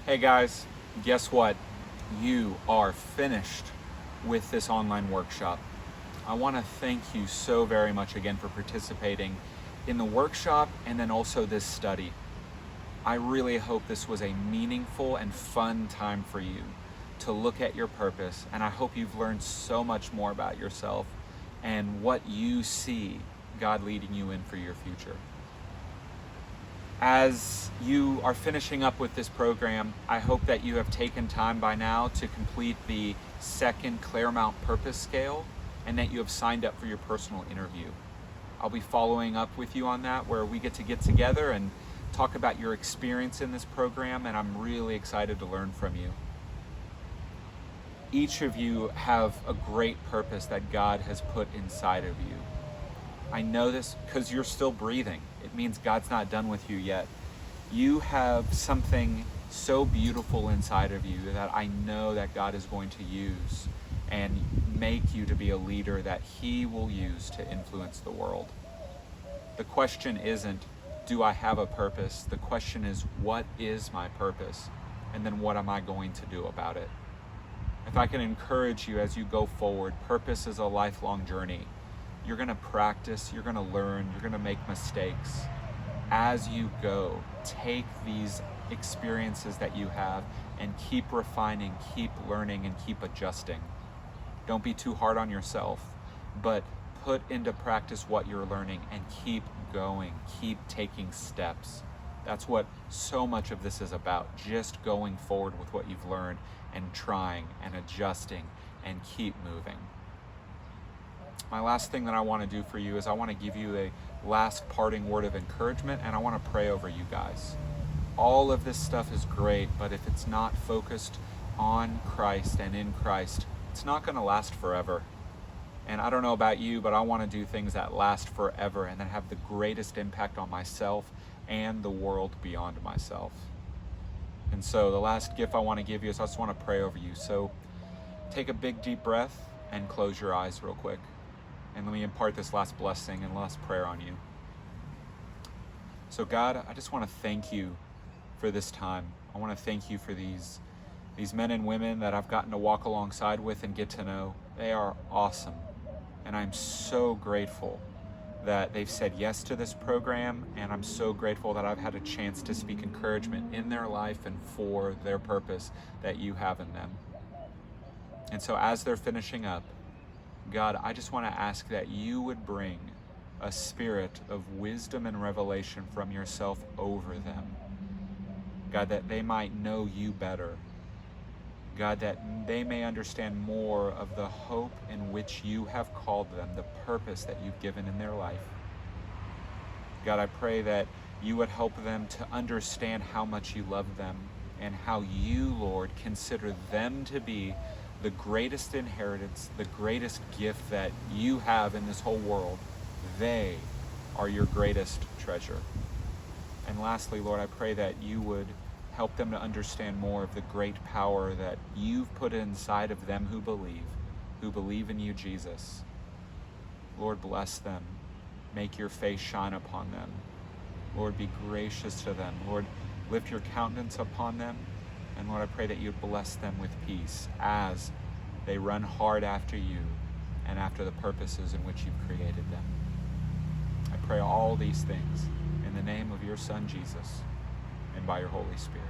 Hey guys, guess what? You are finished with this online workshop. I want to thank you so very much again for participating in the workshop and then also this study. I really hope this was a meaningful and fun time for you to look at your purpose, and I hope you've learned so much more about yourself and what you see God leading you in for your future. As you are finishing up with this program, I hope that you have taken time by now to complete the second Claremont Purpose Scale and that you have signed up for your personal interview. I'll be following up with you on that, where we get together and talk about your experience in this program, and I'm really excited to learn from you. Each of you have a great purpose that God has put inside of you. I know this because you're still breathing. It means God's not done with you yet. You have something so beautiful inside of you that I know that God is going to use and make you to be a leader that He will use to influence the world. The question isn't, do I have a purpose? The question is, what is my purpose? And then what am I going to do about it? If I can encourage you as you go forward, purpose is a lifelong journey. You're going to practice, you're going to learn, you're going to make mistakes. As you go, take these experiences that you have and keep refining, keep learning, and keep adjusting. Don't be too hard on yourself, but put into practice what you're learning and keep going, keep taking steps. That's what so much of this is about, just going forward with what you've learned and trying and adjusting and keep moving. My last thing that I want to do for you is I want to give you a last parting word of encouragement, and I want to pray over you guys. All of this stuff is great, but if it's not focused on Christ and in Christ, it's not going to last forever. And I don't know about you, but I want to do things that last forever and that have the greatest impact on myself and the world beyond myself. And so the last gift I want to give you is I just want to pray over you. So take a big deep breath and close your eyes real quick. And let me impart this last blessing and last prayer on you. So God, I just want to thank you for this time. I want to thank you for these men and women that I've gotten to walk alongside with and get to know. They are awesome. And I'm so grateful that they've said yes to this program, and I'm so grateful that I've had a chance to speak encouragement in their life and for their purpose that you have in them. And so as they're finishing up, God, I just want to ask that you would bring a spirit of wisdom and revelation from yourself over them. God, that they might know you better. God, that they may understand more of the hope in which you have called them, the purpose that you've given in their life. God, I pray that you would help them to understand how much you love them and how you, Lord, consider them to be the greatest inheritance, the greatest gift that you have in this whole world. They are your greatest treasure. And lastly, Lord, I pray that you would help them to understand more of the great power that you've put inside of them who believe in you, Jesus. Lord, bless them. Make your face shine upon them. Lord, be gracious to them. Lord, lift your countenance upon them. And Lord, I pray that you bless them with peace as they run hard after you and after the purposes in which you've created them. I pray all these things in the name of your Son, Jesus, and by your Holy Spirit.